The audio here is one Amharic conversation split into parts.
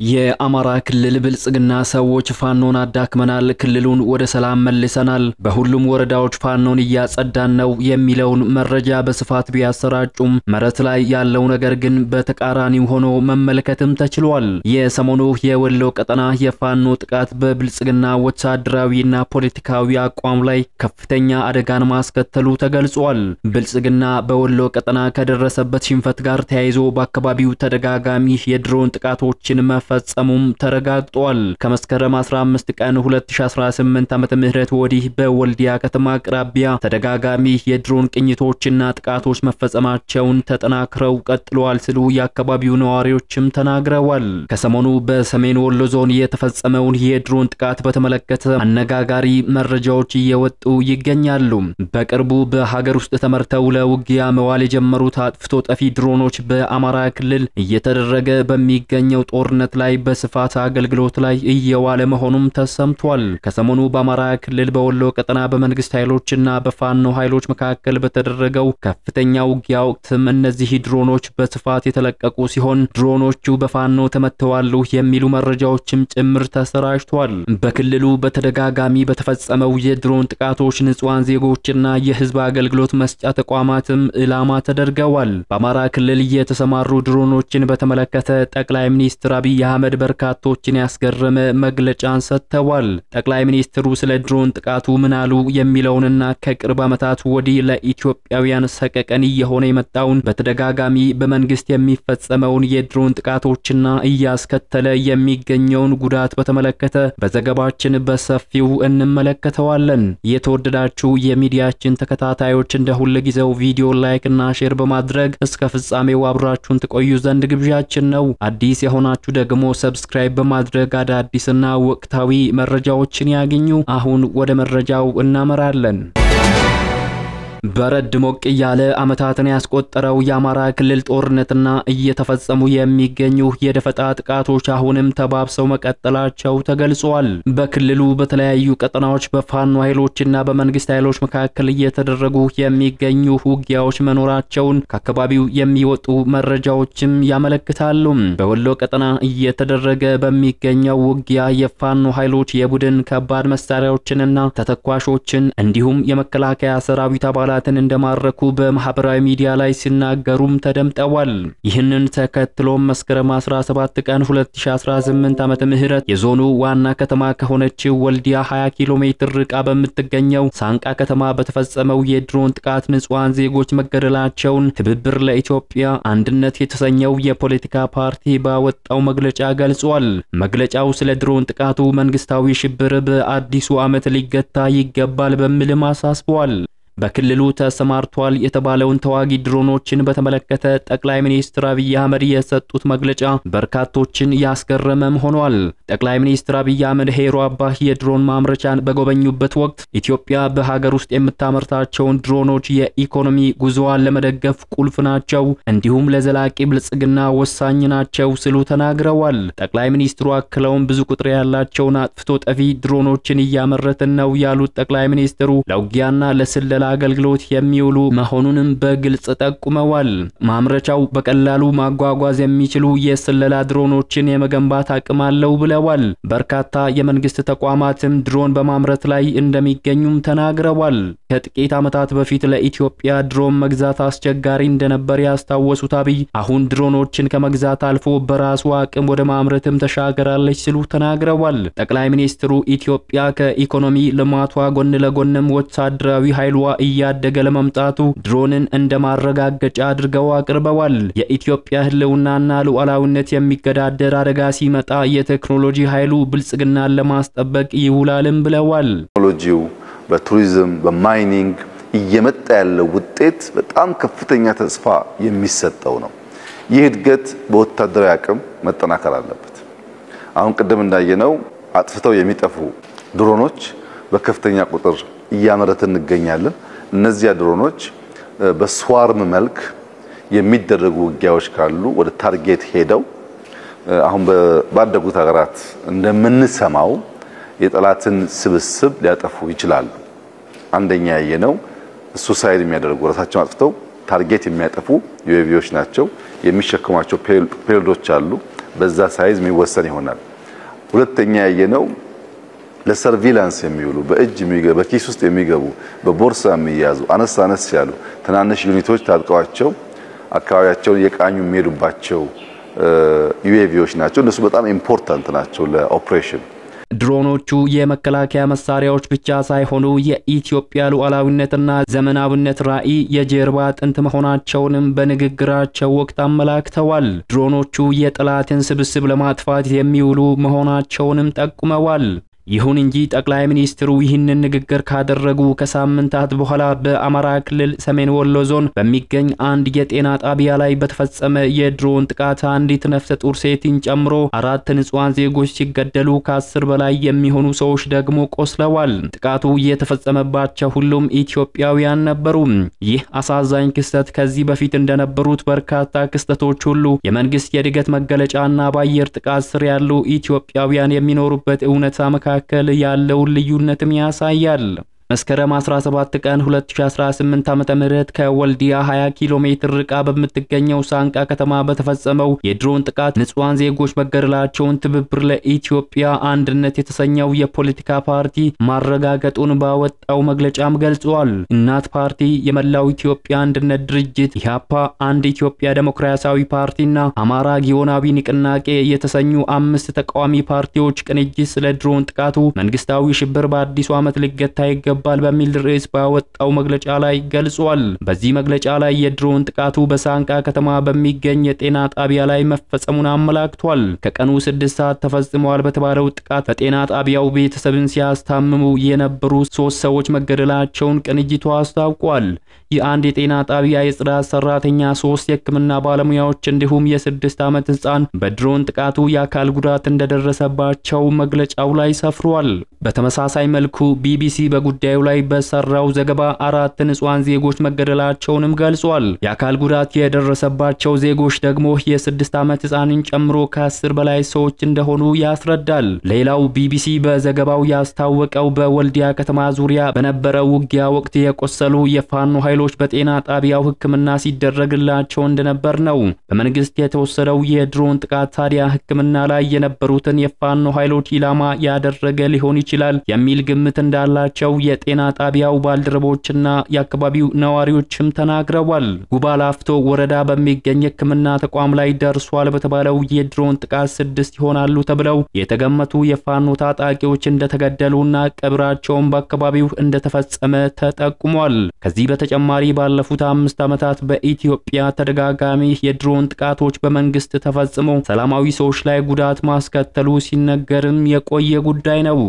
የአማራ ክልል ብልጽግና ሰዎች ፋኖን አዳክመናል ክልሉን ወደ ሰላም መልሰናል በሁሉም ወረዳዎች ፋኖን እያጸዳን ነው የሚለውን መረጃ በስፋት ቢያሰራጩም መሬት ላይ ያለው ነገር ግን በተቃራኒው ሆኖ መመልከትም ተችሏል። የሰሞኑ የወሎ ቀጠና የፋኖ ጥቃት በብልጽግና ወታደራዊና ፖለቲካዊ አቋም ላይ ከፍተኛ አደጋን ማስከተሉ ተገልጿል። ብልጽግና በወሎ ቀጠና ከደረሰበት ሽንፈት ጋር ተያይዞ በአካባቢው ተደጋጋሚ የድሮን ጥቃቶችን ፈጸሙም ተረጋግጧል። ከመስከረም 15 ቀን 2018 ዓመተ ምህረት ወዲህ በወልዲያ ከተማ አቅራቢያ ተደጋጋሚ የድሮን ቅኝቶችና ጥቃቶች መፈጸማቸውን ተጠናክረው ቀጥለዋል ሲሉ የአካባቢው ነዋሪዎችም ተናግረዋል። ከሰሞኑ በሰሜን ወሎ ዞን የተፈጸመውን የድሮን ጥቃት በተመለከተ አነጋጋሪ መረጃዎች እየወጡ ይገኛሉ። በቅርቡ በሀገር ውስጥ ተመርተው ለውጊያ መዋል የጀመሩት አጥፍቶ ጠፊ ድሮኖች በአማራ ክልል እየተደረገ በሚገኘው ጦርነት ላይ በስፋት አገልግሎት ላይ እየዋለ መሆኑም ተሰምቷል። ከሰሞኑ በአማራ ክልል በወሎ ቀጠና በመንግስት ኃይሎችና በፋኖ ኃይሎች መካከል በተደረገው ከፍተኛ ውጊያ ወቅትም እነዚህ ድሮኖች በስፋት የተለቀቁ ሲሆን ድሮኖቹ በፋኖ ተመተዋል የሚሉ መረጃዎችም ጭምር ተሰራጭተዋል። በክልሉ በተደጋጋሚ በተፈጸመው የድሮን ጥቃቶች ንጹሃን ዜጎችና የህዝብ አገልግሎት መስጫ ተቋማትም ኢላማ ተደርገዋል። በአማራ ክልል የተሰማሩ ድሮኖችን በተመለከተ ጠቅላይ ሚኒስትር አብይ አህመድ በርካቶችን ያስገረመ መግለጫን ሰጥተዋል። ጠቅላይ ሚኒስትሩ ስለ ድሮን ጥቃቱ ምን አሉ የሚለውንና ከቅርብ ዓመታት ወዲህ ለኢትዮጵያውያን ሰቀቀን እየሆነ የመጣውን በተደጋጋሚ በመንግስት የሚፈጸመውን የድሮን ጥቃቶችና እያስከተለ የሚገኘውን ጉዳት በተመለከተ በዘገባችን በሰፊው እንመለከተዋለን። የተወደዳችሁ የሚዲያችን ተከታታዮች እንደ ሁልጊዜው ቪዲዮ ላይክ እና ሼር በማድረግ እስከ ፍጻሜው አብራችሁን ተቆዩ ዘንድ ግብዣችን ነው። አዲስ የሆናችሁ ደግሞ ሰብስክራይብ በማድረግ አዳዲስና ወቅታዊ መረጃዎችን ያገኙ። አሁን ወደ መረጃው እናመራለን። በረድ ሞቅ ያለ አመታትን ያስቆጠረው የአማራ ክልል ጦርነትና እየተፈጸሙ የሚገኙ የደፈጣ ጥቃቶች አሁንም ተባብሰው መቀጠላቸው ተገልጿል። በክልሉ በተለያዩ ቀጠናዎች በፋኖ ኃይሎችና በመንግስት ኃይሎች መካከል እየተደረጉ የሚገኙ ውጊያዎች መኖራቸውን ከአካባቢው የሚወጡ መረጃዎችም ያመለክታሉ። በወሎ ቀጠና እየተደረገ በሚገኘው ውጊያ የፋኖ ኃይሎች የቡድን ከባድ መሳሪያዎችንና ተተኳሾችን እንዲሁም የመከላከያ ሰራዊት አባላትን እንደማረኩ በማህበራዊ ሚዲያ ላይ ሲናገሩም ተደምጠዋል። ይህንን ተከትሎ መስከረም 17 ቀን 2018 ዓመተ ምህረት የዞኑ ዋና ከተማ ከሆነችው ወልዲያ 20 ኪሎ ሜትር ርቃ በምትገኘው ሳንቃ ከተማ በተፈጸመው የድሮን ጥቃት ንጹሃን ዜጎች መገደላቸውን ትብብር ለኢትዮጵያ አንድነት የተሰኘው የፖለቲካ ፓርቲ ባወጣው መግለጫ ገልጿል። መግለጫው ስለ ድሮን ጥቃቱ መንግስታዊ ሽብር በአዲሱ ዓመት ሊገታ ይገባል በሚልም አሳስቧል። በክልሉ ተሰማርቷል የተባለውን ተዋጊ ድሮኖችን በተመለከተ ጠቅላይ ሚኒስትር አብይ አህመድ የሰጡት መግለጫ በርካቶችን ያስገረመም ሆኗል። ጠቅላይ ሚኒስትር አብይ አህመድ ሄሮ አባህ የድሮን ማምረቻን በጎበኙበት ወቅት ኢትዮጵያ በሀገር ውስጥ የምታመርታቸውን ድሮኖች የኢኮኖሚ ጉዞዋን ለመደገፍ ቁልፍ ናቸው እንዲሁም ለዘላቂ ብልጽግና ወሳኝ ናቸው ሲሉ ተናግረዋል። ጠቅላይ ሚኒስትሩ አክለውም ብዙ ቁጥር ያላቸውን አጥፍቶ ጠፊ ድሮኖችን እያመረትን ነው ያሉት ጠቅላይ ሚኒስትሩ ለውጊያና ለስለላ አገልግሎት የሚውሉ መሆኑንም በግልጽ ጠቁመዋል። ማምረቻው በቀላሉ ማጓጓዝ የሚችሉ የስለላ ድሮኖችን የመገንባት አቅም አለው ብለዋል። በርካታ የመንግስት ተቋማትም ድሮን በማምረት ላይ እንደሚገኙም ተናግረዋል። ከጥቂት ዓመታት በፊት ለኢትዮጵያ ድሮን መግዛት አስቸጋሪ እንደነበር ያስታወሱት አብይ አሁን ድሮኖችን ከመግዛት አልፎ በራሱ አቅም ወደ ማምረትም ተሻገራለች ሲሉ ተናግረዋል። ጠቅላይ ሚኒስትሩ ኢትዮጵያ ከኢኮኖሚ ልማቷ ጎን ለጎንም ወታደራዊ ኃይሏ እያደገ ለመምጣቱ ድሮንን እንደማረጋገጫ አድርገው አቅርበዋል። የኢትዮጵያ ህልውናና ሉዓላዊነት የሚገዳደር አደጋ ሲመጣ የቴክኖሎጂ ኃይሉ ብልጽግናን ለማስጠበቅ ይውላልም ብለዋል። ቴክኖሎጂው በቱሪዝም በማይኒንግ እየመጣ ያለው ውጤት በጣም ከፍተኛ ተስፋ የሚሰጠው ነው። ይህ እድገት በወታደራዊ አቅም መጠናከር አለበት። አሁን ቀደም እንዳየነው አጥፍተው የሚጠፉ ድሮኖች በከፍተኛ ቁጥር እያመረትን እንገኛለን። እነዚህ ድሮኖች በስዋርም መልክ የሚደረጉ ውጊያዎች ካሉ ወደ ታርጌት ሄደው አሁን ባደጉት ሀገራት እንደምንሰማው የጠላትን ስብስብ ሊያጠፉ ይችላሉ። አንደኛ ያየነው ሱሳይድ የሚያደርጉ ራሳቸውን አጥፍተው ታርጌት የሚያጠፉ ዩኤቪዎች ናቸው። የሚሸከማቸው ፔሎዶች አሉ። በዛ ሳይዝ የሚወሰን ይሆናል። ሁለተኛ ያየነው ለሰርቪላንስ የሚውሉ በእጅ የሚገቡ በኪስ ውስጥ የሚገቡ በቦርሳ የሚያዙ አነስ ያሉ ትናንሽ ዩኒቶች ታጥቀዋቸው አካባቢያቸውን የቃኙ የሚሄዱባቸው ዩኤቪዎች ናቸው። እነሱ በጣም ኢምፖርታንት ናቸው ለኦፕሬሽን። ድሮኖቹ የመከላከያ መሳሪያዎች ብቻ ሳይሆኑ የኢትዮጵያ ሉዓላዊነትና ዘመናዊነት ራዕይ የጀርባ አጥንት መሆናቸውንም በንግግራቸው ወቅት አመላክተዋል። ድሮኖቹ የጠላትን ስብስብ ለማጥፋት የሚውሉ መሆናቸውንም ጠቁመዋል። ይሁን እንጂ ጠቅላይ ሚኒስትሩ ይህንን ንግግር ካደረጉ ከሳምንታት በኋላ በአማራ ክልል ሰሜን ወሎ ዞን በሚገኝ አንድ የጤና ጣቢያ ላይ በተፈጸመ የድሮን ጥቃት አንዲት ነፍሰ ጡር ሴትን ጨምሮ 4 ንጹሃን ዜጎች ሲገደሉ ከ10 በላይ የሚሆኑ ሰዎች ደግሞ ቆስለዋል። ጥቃቱ የተፈጸመባቸው ሁሉም ኢትዮጵያውያን ነበሩ። ይህ አሳዛኝ ክስተት ከዚህ በፊት እንደነበሩት በርካታ ክስተቶች ሁሉ የመንግስት የድገት መገለጫና በአየር ጥቃት ስር ያሉ ኢትዮጵያውያን የሚኖሩበት እውነታ መካከል ያለው ልዩነትም ያሳያል። መስከረም 17 ቀን 2018 ዓመተ ምህረት ከወልዲያ 20 ኪሎ ሜትር ርቃ በምትገኘው ሳንቃ ከተማ በተፈጸመው የድሮን ጥቃት ንጹሃን ዜጎች መገደላቸውን ትብብር ለኢትዮጵያ አንድነት የተሰኘው የፖለቲካ ፓርቲ ማረጋገጡን ባወጣው መግለጫም ገልጿል። እናት ፓርቲ፣ የመላው ኢትዮጵያ አንድነት ድርጅት ኢህአፓ፣ አንድ ኢትዮጵያ ዴሞክራሲያዊ ፓርቲና አማራ ጊዮናዊ ንቅናቄ የተሰኙ 5 ተቃዋሚ ፓርቲዎች ቅንጅት ስለ ድሮን ጥቃቱ መንግስታዊ ሽብር በአዲሱ ዓመት ሊገታ ባል በሚል ርዕስ ባወጣው መግለጫ ላይ ገልጿል። በዚህ መግለጫ ላይ የድሮን ጥቃቱ በሳንቃ ከተማ በሚገኝ የጤና ጣቢያ ላይ መፈጸሙን አመላክቷል። ከቀኑ 6 ሰዓት ተፈጽሟል በተባለው ጥቃት በጤና ጣቢያው ቤተሰብን ሲያስታምሙ የነበሩ 3 ሰዎች መገደላቸውን ቅንጅቱ አስታውቋል። የአንድ የጤና ጣቢያ የጽዳት ሰራተኛ፣ 3 የሕክምና ባለሙያዎች እንዲሁም የ6 ዓመት ህፃን በድሮን ጥቃቱ የአካል ጉዳት እንደደረሰባቸው መግለጫው ላይ ሰፍሯል። በተመሳሳይ መልኩ ቢቢሲ በጉዳዩ ላይ በሰራው ዘገባ 4 ንጹሃን ዜጎች መገደላቸውንም ገልጿል። የአካል ጉዳት የደረሰባቸው ዜጎች ደግሞ የ6 ዓመት ህፃንን ጨምሮ ከ10 በላይ ሰዎች እንደሆኑ ያስረዳል። ሌላው ቢቢሲ በዘገባው ያስታወቀው በወልዲያ ከተማ ዙሪያ በነበረው ውጊያ ወቅት የቆሰሉ የፋኖ ኃይሎች በጤና ጣቢያው ህክምና ሲደረግላቸው እንደነበር ነው። በመንግስት የተወሰደው የድሮን ጥቃት ታዲያ ህክምና ላይ የነበሩትን የፋኖ ኃይሎች ኢላማ ያደረገ ሊሆን ይችላል የሚል ግምት እንዳላቸው የጤና ጣቢያው ባልደረቦችና የአካባቢው ነዋሪዎችም ተናግረዋል። ጉባ ላፍቶ ወረዳ በሚገኝ ህክምና ተቋም ላይ ደርሷል በተባለው የድሮን ጥቃት 6 ይሆናሉ ተብለው የተገመቱ የፋኖ ታጣቂዎች እንደተገደሉና ቀብራቸውም በአካባቢው እንደተፈጸመ ተጠቁሟል። ከዚህ በተጨማሪ ባለፉት 5 ዓመታት በኢትዮጵያ ተደጋጋሚ የድሮን ጥቃቶች በመንግስት ተፈጽመው ሰላማዊ ሰዎች ላይ ጉዳት ማስከተሉ ሲነገርም የቆየ ጉዳይ ነው።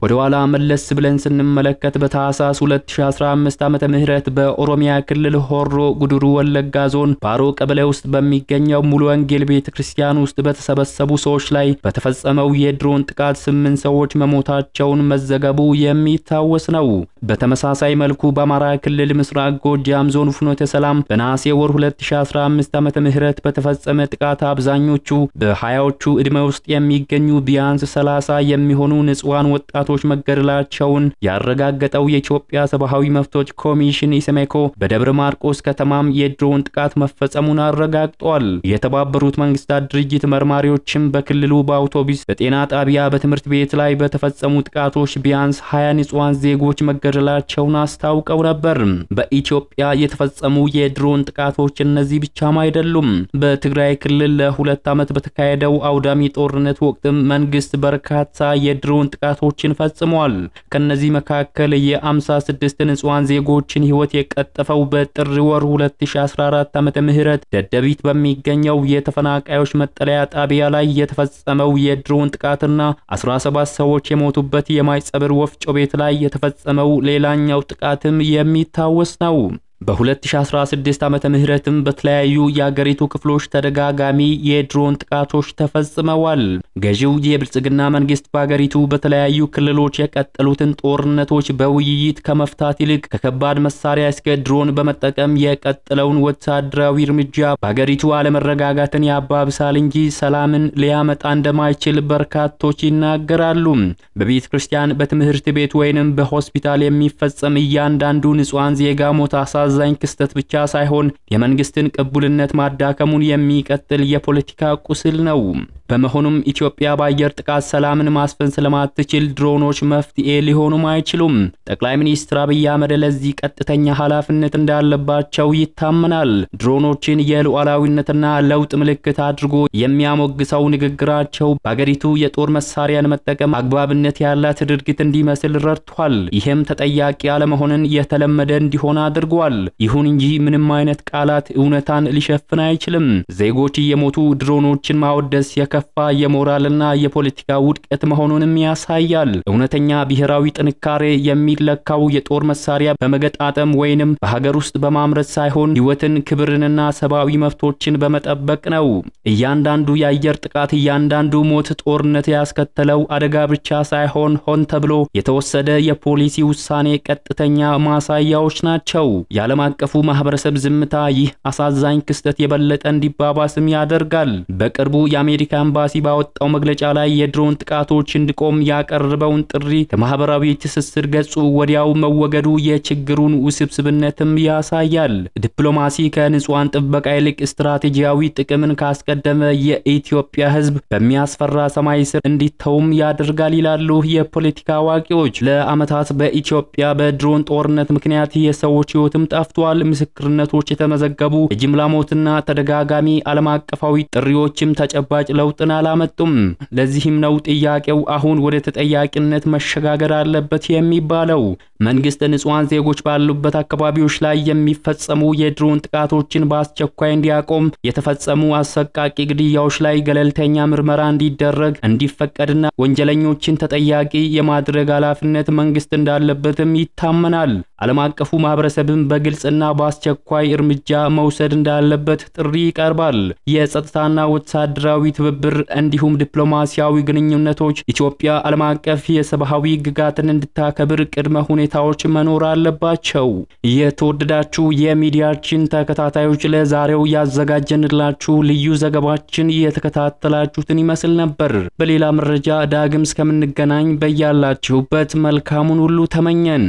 ወደ ኋላ መለስ ብለን ስንመለከት በታህሳስ 2015 ዓመተ ምህረት በኦሮሚያ ክልል ሆሮ ጉዱሩ ወለጋ ዞን ባሮ ቀበሌ ውስጥ በሚገኘው ሙሉ ወንጌል ቤተክርስቲያን ውስጥ በተሰበሰቡ ሰዎች ላይ በተፈጸመው የድሮን ጥቃት 8 ሰዎች መሞታቸውን መዘገቡ የሚታወስ ነው። በተመሳሳይ መልኩ በአማራ ክልል ምስራቅ ጎጃም ዞን ፍኖተ ሰላም በነሐሴ ወር 2015 ዓመተ ምህረት በተፈጸመ ጥቃት አብዛኞቹ በ20ዎቹ ዕድሜ ውስጥ የሚገኙ ቢያንስ 30 የሚሆኑ ንጹሃን ወጣቶች መገደላቸውን ያረጋገጠው የኢትዮጵያ ሰብአዊ መብቶች ኮሚሽን ኢሰመኮ በደብረ ማርቆስ ከተማም የድሮን ጥቃት መፈጸሙን አረጋግጧል። የተባበሩት መንግስታት ድርጅት መርማሪዎችም በክልሉ በአውቶቡስ በጤና ጣቢያ በትምህርት ቤት ላይ በተፈጸሙ ጥቃቶች ቢያንስ 20 ንጹሃን ዜጎች መገደላቸውን አስታውቀው ነበር። በኢትዮጵያ የተፈጸሙ የድሮን ጥቃቶች እነዚህ ብቻም አይደሉም። በትግራይ ክልል ለ2 ዓመት በተካሄደው አውዳሚ ጦርነት ወቅትም መንግስት በርካታ የድሮን ጥቃቶችን ፈጽሟል። ከነዚህ መካከል የ56 ንጹሃን ዜጎችን ህይወት የቀጠፈው በጥር ወር 2014 ዓመተ ምህረት ደደቢት በሚገኘው የተፈናቃዮች መጠለያ ጣቢያ ላይ የተፈጸመው የድሮን ጥቃትና 17 ሰዎች የሞቱበት የማይጸብር ወፍጮ ቤት ላይ የተፈጸመው ሌላኛው ጥቃትም የሚታወስ ነው። በ2016 ዓመተ ምህረትም በተለያዩ የአገሪቱ ክፍሎች ተደጋጋሚ የድሮን ጥቃቶች ተፈጽመዋል። ገዢው የብልጽግና መንግስት በአገሪቱ በተለያዩ ክልሎች የቀጠሉትን ጦርነቶች በውይይት ከመፍታት ይልቅ ከከባድ መሳሪያ እስከ ድሮን በመጠቀም የቀጠለውን ወታደራዊ እርምጃ በአገሪቱ አለመረጋጋትን ያባብሳል እንጂ ሰላምን ሊያመጣ እንደማይችል በርካቶች ይናገራሉ። በቤተ ክርስቲያን፣ በትምህርት ቤት ወይንም በሆስፒታል የሚፈጸም እያንዳንዱ ንጹሃን ዜጋ ሞት አሳዛኝ ክስተት ብቻ ሳይሆን የመንግስትን ቅቡልነት ማዳከሙን የሚቀጥል የፖለቲካ ቁስል ነው። በመሆኑም ኢትዮጵያ በአየር ጥቃት ሰላምን ማስፈን ስለማትችል ድሮኖች መፍትሄ ሊሆኑም አይችሉም። ጠቅላይ ሚኒስትር አብይ አህመድ ለዚህ ቀጥተኛ ኃላፊነት እንዳለባቸው ይታመናል። ድሮኖችን የሉዓላዊነትና ለውጥ ምልክት አድርጎ የሚያሞግሰው ንግግራቸው በአገሪቱ የጦር መሳሪያን መጠቀም አግባብነት ያላት ድርጊት እንዲመስል ረድቷል። ይህም ተጠያቂ አለመሆንን የተለመደ እንዲሆን አድርጓል። ይሁን እንጂ ምንም አይነት ቃላት እውነታን ሊሸፍን አይችልም። ዜጎች እየሞቱ ድሮኖችን ማወደስ የከፋ የሞራልና የፖለቲካ ውድቀት መሆኑንም ያሳያል። እውነተኛ ብሔራዊ ጥንካሬ የሚለካው የጦር መሳሪያ በመገጣጠም ወይንም በሀገር ውስጥ በማምረት ሳይሆን ሕይወትን፣ ክብርንና ሰብአዊ መብቶችን በመጠበቅ ነው። እያንዳንዱ የአየር ጥቃት፣ እያንዳንዱ ሞት ጦርነት ያስከተለው አደጋ ብቻ ሳይሆን ሆን ተብሎ የተወሰደ የፖሊሲ ውሳኔ ቀጥተኛ ማሳያዎች ናቸው። የዓለም አቀፉ ማህበረሰብ ዝምታ ይህ አሳዛኝ ክስተት የበለጠ እንዲባባስም ያደርጋል። በቅርቡ የአሜሪካ ኤምባሲ ባወጣው መግለጫ ላይ የድሮን ጥቃቶች እንዲቆም ያቀረበውን ጥሪ ከማህበራዊ ትስስር ገጹ ወዲያው መወገዱ የችግሩን ውስብስብነትም ያሳያል። ዲፕሎማሲ ከንጹሃን ጥበቃ ይልቅ ስትራቴጂያዊ ጥቅምን ካስቀደመ የኢትዮጵያ ሕዝብ በሚያስፈራ ሰማይ ስር እንዲተውም ያደርጋል ይላሉ የፖለቲካ አዋቂዎች። ለዓመታት በኢትዮጵያ በድሮን ጦርነት ምክንያት የሰዎች ሕይወትም ጠፍቷል። ምስክርነቶች የተመዘገቡ የጅምላ ሞትና ተደጋጋሚ ዓለም አቀፋዊ ጥሪዎችም ተጨባጭ ለውጥን አላመጡም። ለዚህም ነው ጥያቄው አሁን ወደ ተጠያቂነት መሸጋገር አለበት የሚባለው። መንግስት ንጹሃን ዜጎች ባሉበት አካባቢዎች ላይ የሚፈጸሙ የድሮን ጥቃቶችን በአስቸኳይ እንዲያቆም፣ የተፈጸሙ አሰቃቂ ግድያዎች ላይ ገለልተኛ ምርመራ እንዲደረግ እንዲፈቀድና ወንጀለኞችን ተጠያቂ የማድረግ ኃላፊነት መንግስት እንዳለበትም ይታመናል። ዓለም አቀፉ ማህበረሰብም በግልጽና በአስቸኳይ እርምጃ መውሰድ እንዳለበት ጥሪ ይቀርባል። የጸጥታና ወታደራዊ ትብብር እንዲሁም ዲፕሎማሲያዊ ግንኙነቶች ኢትዮጵያ ዓለም አቀፍ የሰብአዊ ሕግጋትን እንድታከብር ቅድመ ሁኔታዎች መኖር አለባቸው። የተወደዳችሁ የሚዲያችን ተከታታዮች ለዛሬው ያዘጋጀንላችሁ ልዩ ዘገባችን የተከታተላችሁትን ይመስል ነበር። በሌላ መረጃ ዳግም እስከምንገናኝ በያላችሁበት መልካሙን ሁሉ ተመኘን።